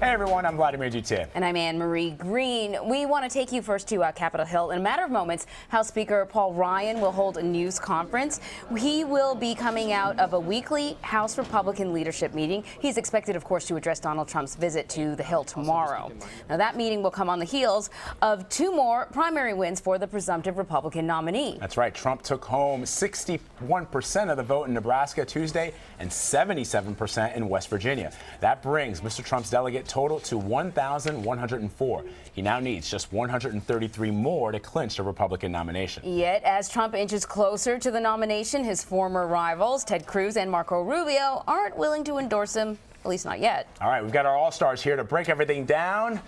Hey everyone, I'm Vladimir Duthiers. And I'm Anne-Marie Green. We want to take you first to Capitol Hill. In a matter of moments, House Speaker Paul Ryan will hold a news conference. He will be coming out of a weekly House Republican leadership meeting. He's expected, of course, to address Donald Trump's visit to the Hill tomorrow. Now, that meeting will come on the heels of two more primary wins for the presumptive Republican nominee. That's right. Trump took home 61% of the vote in Nebraska Tuesday and 77% in West Virginia. That brings Mr. Trump's delegate total to 1,104. He now needs just 133 more to clinch the Republican nomination. Yet, as Trump inches closer to the nomination, his former rivals, Ted Cruz and Marco Rubio, aren't willing to endorse him, at least not yet. All right, we've got our all-stars here to break everything down.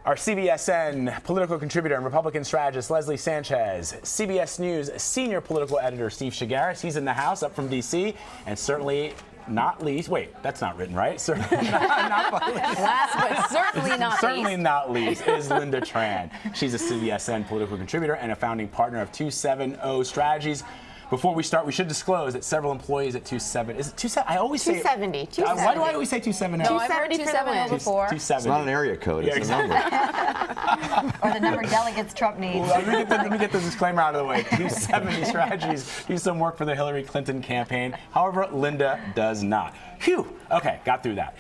Our CBSN political contributor and Republican strategist Leslie Sanchez, CBS News senior political editor Steve Shigaris, he's in the house up from D.C., and certainly not least, wait, that's not written right. Certainly not least. Last but certainly not certainly not least is Linda Tran. She's a CBSN political contributor and a founding partner of 270 Strategies. Before we start, we should disclose that several employees at 27, is it 27? I always say 270. Why do I always say 270? No, I've heard 270 before. 270. It's not an area code, it's a number. Or the number of delegates Trump needs. Well, let me get the disclaimer out of the way. 270 Strategies do some work for the Hillary Clinton campaign. However, Linda does not. Phew. Okay, got through that.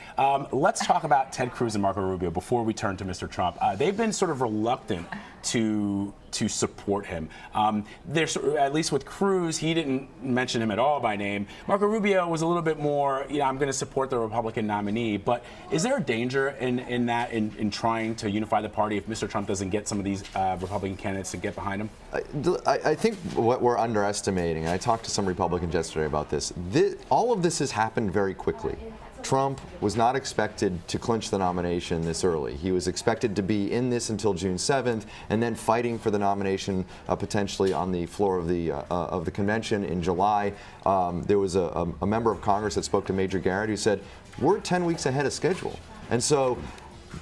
Let's talk about Ted Cruz and Marco Rubio before we turn to Mr. Trump. They've been sort of reluctant to support him. There's, at least with Cruz, he didn't mention him at all by name. Marco Rubio was a little bit more, I'm going to support the Republican nominee. But is there a danger in trying to unify the party if Mr. Trump doesn't get some of these Republican candidates to get behind him? I think what we're underestimating, and I talked to some Republicans yesterday about this, all of this has happened very quickly. Trump was not expected to clinch the nomination this early. He was expected to be in this until June 7th, and then fighting for the nomination potentially on the floor of the convention in July. There was a member of Congress that spoke to Major Garrett who said, we're 10 weeks ahead of schedule. And so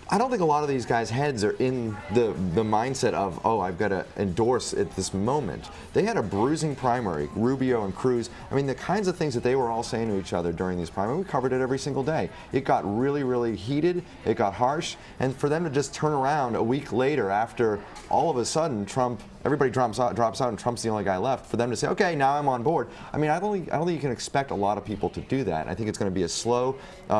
I don't think a lot of these guys' heads are in the mindset of, oh, I've got to endorse at this moment. They had a bruising primary, Rubio and Cruz. I mean, the kinds of things that they were all saying to each other during these primaries, we covered it every single day. It got really, really heated. It got harsh. And for them to just turn around a week later after all of a sudden everybody drops out and Trump's the only guy left, for them to say, okay, now I'm on board. I mean, I don't think you can expect a lot of people to do that. I think it's going to be a slow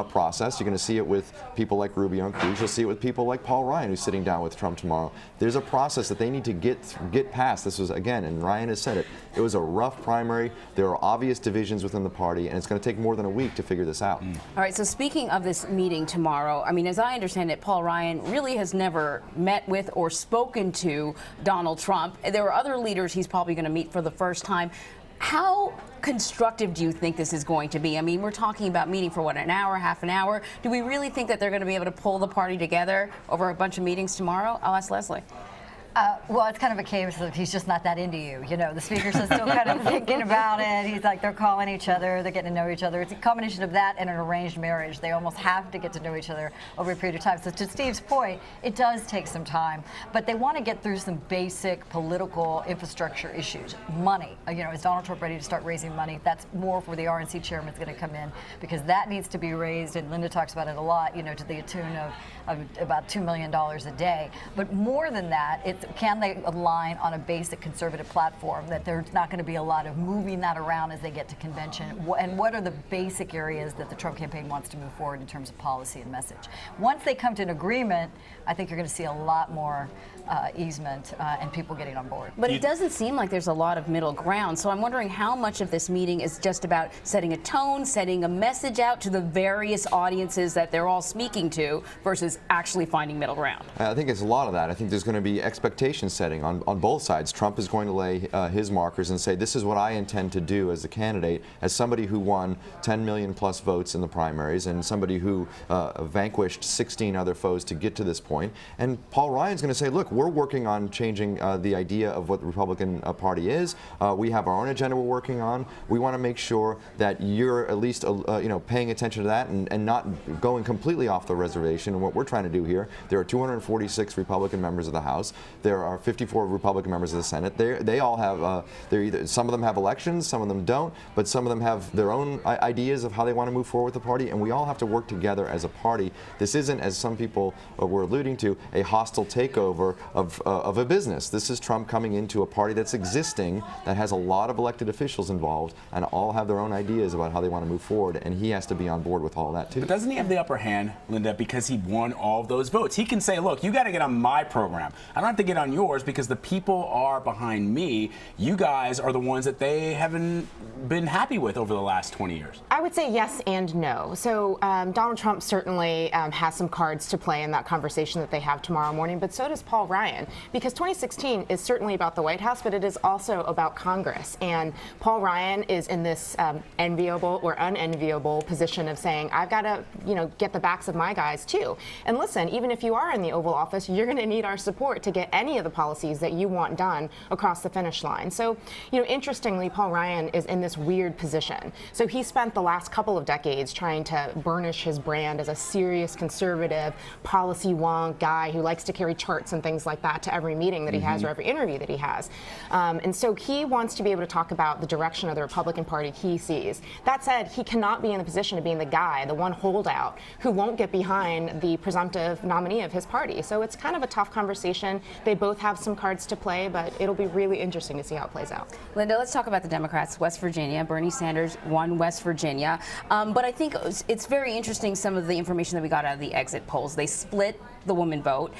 process. You're going to see it with people like Rubio and Cruz. You'll see it with people like Paul Ryan, who's sitting down with Trump tomorrow. There's a process that they need to get past. This was, again, and Ryan has said it, it was a rough primary. There are obvious divisions within the party, and it's going to take more than a week to figure this out. All right, so speaking of this meeting tomorrow, I mean, as I understand it, Paul Ryan really has never met with or spoken to Donald Trump. There are other leaders he's probably going to meet for the first time. How constructive do you think this is going to be? I mean, we're talking about meeting for what, an hour, half an hour? Do we really think that they're going to be able to pull the party together over a bunch of meetings tomorrow? I'll ask Leslie. Well, it's kind of a case of he's just not that into you. You know, the speakers are still kind of thinking about it. He's like, they're calling each other, they're getting to know each other. It's a combination of that and an arranged marriage. They almost have to get to know each other over a period of time. So to Steve's point, it does take some time, but they want to get through some basic political infrastructure issues. Money, is Donald Trump ready to start raising money? That's more where the RNC chairman's going to come in, because that needs to be raised, and Linda talks about it a lot, to the tune of about $2 million a day. But more than that, can they align on a basic conservative platform that there's not going to be a lot of moving that around as they get to convention? And what are the basic areas that the Trump campaign wants to move forward in terms of policy and message? Once they come to an agreement, I think you're going to see a lot more easement and people getting on board. But it doesn't seem like there's a lot of middle ground. So I'm wondering how much of this meeting is just about setting a tone, setting a message out to the various audiences that they're all speaking to versus actually finding middle ground. I think it's a lot of that. I think there's going to be expectation setting on both sides. Trump is going to lay his markers and say, this is what I intend to do as a candidate, as somebody who won 10 million plus votes in the primaries and somebody who vanquished 16 other foes to get to this point. And Paul Ryan's going to say, look, we're working on changing the idea of what the Republican Party is. We have our own agenda we're working on. We want to make sure that you're at least paying attention to that and not going completely off the reservation. And what we're trying to do here, there are 246 Republican members of the House. There are 54 Republican members of the Senate. They all have, some of them have elections, some of them don't, but some of them have their own ideas of how they want to move forward with the party, and we all have to work together as a party. This isn't, as some people were alluding to, a hostile takeover of a business. This is Trump coming into a party that's existing, that has a lot of elected officials involved, and all have their own ideas about how they want to move forward, and he has to be on board with all that too. But doesn't he have the upper hand, Linda, because he won all of those votes? He can say, look, you got to get on my program. I don't have to get on yours because the people are behind me. You guys are the ones that they haven't been happy with over the last 20 years. I would say yes and no. So Donald Trump certainly has some cards to play in that conversation that they have tomorrow morning, but so does Paul Ryan, because 2016 is certainly about the White House, but it is also about Congress. And Paul Ryan is in this enviable or unenviable position of saying, I've got to, get the backs of my guys too. And listen, even if you are in the Oval Office, you're going to need our support to get any of the policies that you want done across the finish line. So, interestingly, Paul Ryan is in this weird position. So he spent the last couple of decades trying to burnish his brand as a serious conservative, policy wonk guy who likes to carry charts and things like that to every meeting that he has or every interview that he has. And so he wants to be able to talk about the direction of the Republican Party he sees. That said, he cannot be in the position of being the guy, the one holdout, who won't get behind the presumptive nominee of his party. So it's kind of a tough conversation. They both have some cards to play, but it'll be really interesting to see how it plays out. Linda, let's talk about the Democrats. West Virginia, Bernie Sanders won West Virginia. But I think it's very interesting, some of the information that we got out of the exit polls. They split the woman vote.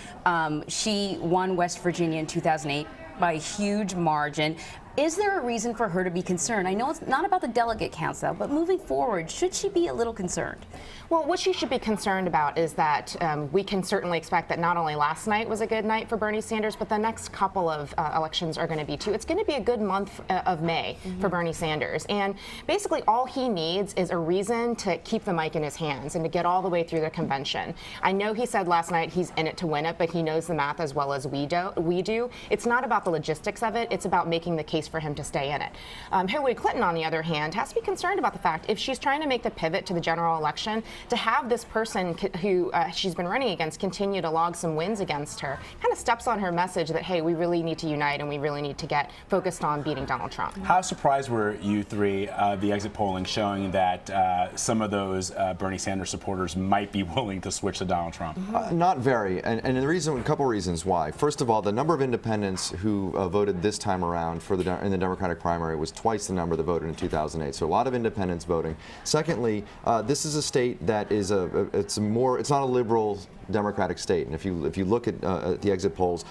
She won West Virginia in 2008 by a huge margin. Is there a reason for her to be concerned? I know it's not about the delegate counts, though, but moving forward, should she be a little concerned? Well, what she should be concerned about is that we can certainly expect that not only last night was a good night for Bernie Sanders, but the next couple of elections are going to be too. It's going to be a good month of May for Bernie Sanders. And basically all he needs is a reason to keep the mic in his hands and to get all the way through the convention. I know he said last night he's in it to win it, but he knows the math as well as we do. It's not about the logistics of it. It's about making the case for him to stay in it. Hillary Clinton, on the other hand, has to be concerned about the fact if she's trying to make the pivot to the general election, to have this person who she's been running against continue to log some wins against her kind of steps on her message that, hey, we really need to unite and we really need to get focused on beating Donald Trump. How surprised were you three, the exit polling showing that some of those Bernie Sanders supporters might be willing to switch to Donald Trump? Not very, and a couple reasons why. First of all, the number of independents who voted this time around in the Democratic primary was twice the number that voted in 2008. So a lot of independents voting. Secondly, this is a state that is it's not a liberal Democratic state, and if you look at the exit polls,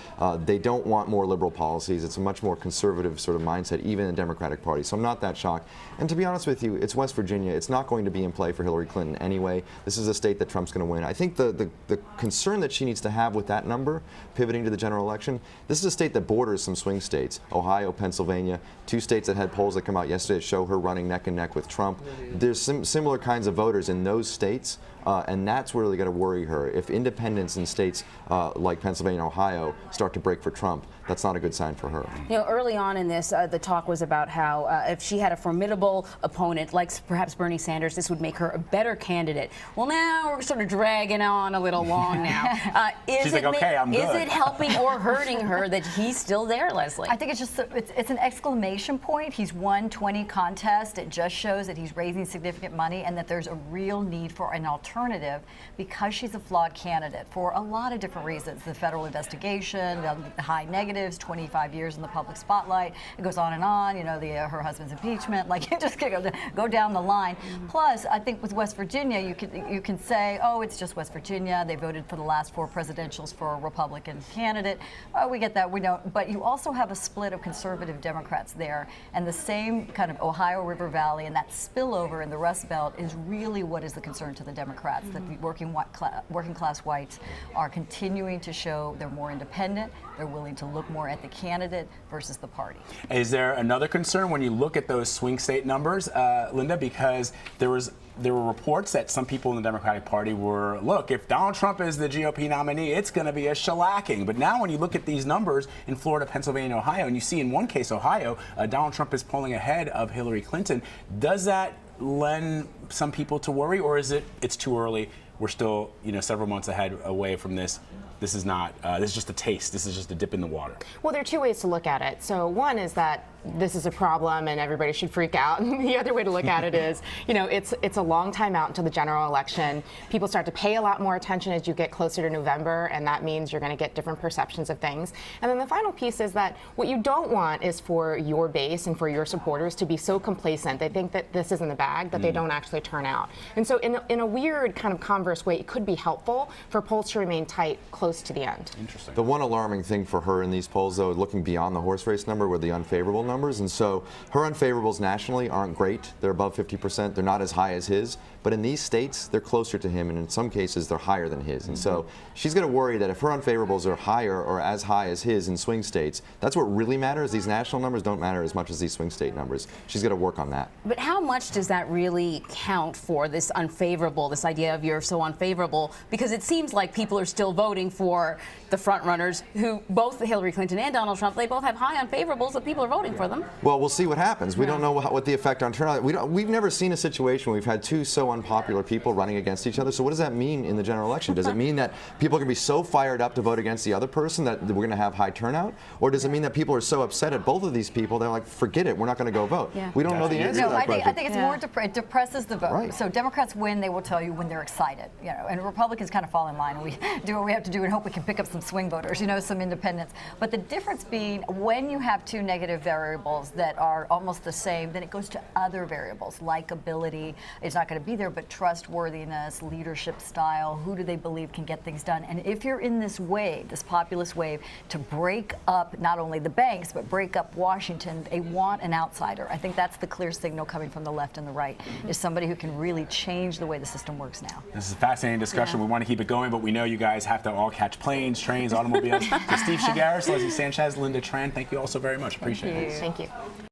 they don't want more liberal policies. It's a much more conservative sort of mindset, even in the Democratic Party. So I'm not that shocked. And to be honest with you, it's West Virginia. It's not going to be in play for Hillary Clinton anyway. This is a state that Trump's going to win. I think the concern that she needs to have with that number, pivoting to the general election, this is a state that borders some swing states: Ohio, Pennsylvania, two states that had polls that come out yesterday that show her running neck and neck with Trump. There's similar kinds of voters in those states. And that's really going to worry her. If independents in states like Pennsylvania and Ohio start to break for Trump, that's not a good sign for her. Early on in this, the talk was about how if she had a formidable opponent, like perhaps Bernie Sanders, this would make her a better candidate. Well, now we're sort of dragging on a little long now. She's like, okay, I'm good. Is it helping or hurting her that he's still there, Leslie? I think it's just it's an exclamation point. He's won 20 contests. It just shows that he's raising significant money and that there's a real need for an alternative because she's a flawed candidate for a lot of different reasons. The federal investigation, the high negatives, 25 years in the public spotlight. It goes on and on. Her husband's impeachment. Like, you just go down the line. Plus, I think with West Virginia, you can say, oh, it's just West Virginia. They voted for the last 4 presidentials for a Republican candidate. Oh, we get that. We don't. But you also have a split of conservative Democrats there, and the same kind of Ohio River Valley and that spillover in the Rust Belt is really what is the concern to the Democrats. That the working class whites are continuing to show they're more independent. They're willing to look more at the candidate versus the party. Is there another concern when you look at those swing state numbers, Linda? Because there were reports that some people in the Democratic Party were, look, if Donald Trump is the GOP nominee, it's going to be a shellacking. But now when you look at these numbers in Florida, Pennsylvania, and Ohio, and you see in one case, Ohio, Donald Trump is polling ahead of Hillary Clinton, does that lend some people to worry, or is it's too early? We're still, several months away from this this is not, this is just a taste, this is just a dip in the water? Well, there are two ways to look at it. So one is that this is a problem and everybody should freak out. And the other way to look at it is, you know, it's a long time out until the general election. People start to pay a lot more attention as you get closer to November, and that means you're going to get different perceptions of things. And then the final piece is that what you don't want is for your base and for your supporters to be so complacent. They think that this is in the bag that they don't actually turn out. And so in a weird kind of converse way, it could be helpful for polls to remain tight close to the end. Interesting. The one alarming thing for her in these polls, though, looking beyond the horse race number, were the unfavorable numbers. And so her unfavorables nationally aren't great. They're above 50%. They're not as high as his. But in these states, they're closer to him, and in some cases, they're higher than his. And so she's going to worry that if her unfavorables are higher or as high as his in swing states, that's what really matters. These national numbers don't matter as much as these swing state numbers. She's going to work on that. But how much does that really count for this unfavorable, this idea of you're so unfavorable? Because it seems like people are still voting for the front runners who, both Hillary Clinton and Donald Trump, they both have high unfavorables, but people are voting for them. Well, we'll see what happens. We don't know what the effect on turnout. We've never seen a situation where we've had two so unpopular people running against each other. So what does that mean in the general election? Does it mean that people are going to be so fired up to vote against the other person that we're going to have high turnout? Or does it mean that people are so upset at both of these people, they're like, forget it, we're not going to go vote? Yeah. We don't know the answer to that question. I think it's more it depresses the vote. Right. So Democrats win, they will tell you when they're excited, you know, and Republicans kind of fall in line, and we do what we have to do and hope we can pick up some swing voters, you know, some independents. But the difference being when you have two negative variables that are almost the same, then it goes to other variables. Likability is not going to be there, but trustworthiness, leadership style, who do they believe can get things done? And if you're in this wave, this populist wave, to break up not only the banks, but break up Washington, they want an outsider. I think that's the clear signal coming from the left and the right, is somebody who can really change the way the system works now. This is a fascinating discussion. We want to keep it going, but we know you guys have to all catch planes, trains, automobiles. So Steve Shigaris, Leslie Sanchez, Linda Tran, thank you all so very much. Appreciate it. Thank you.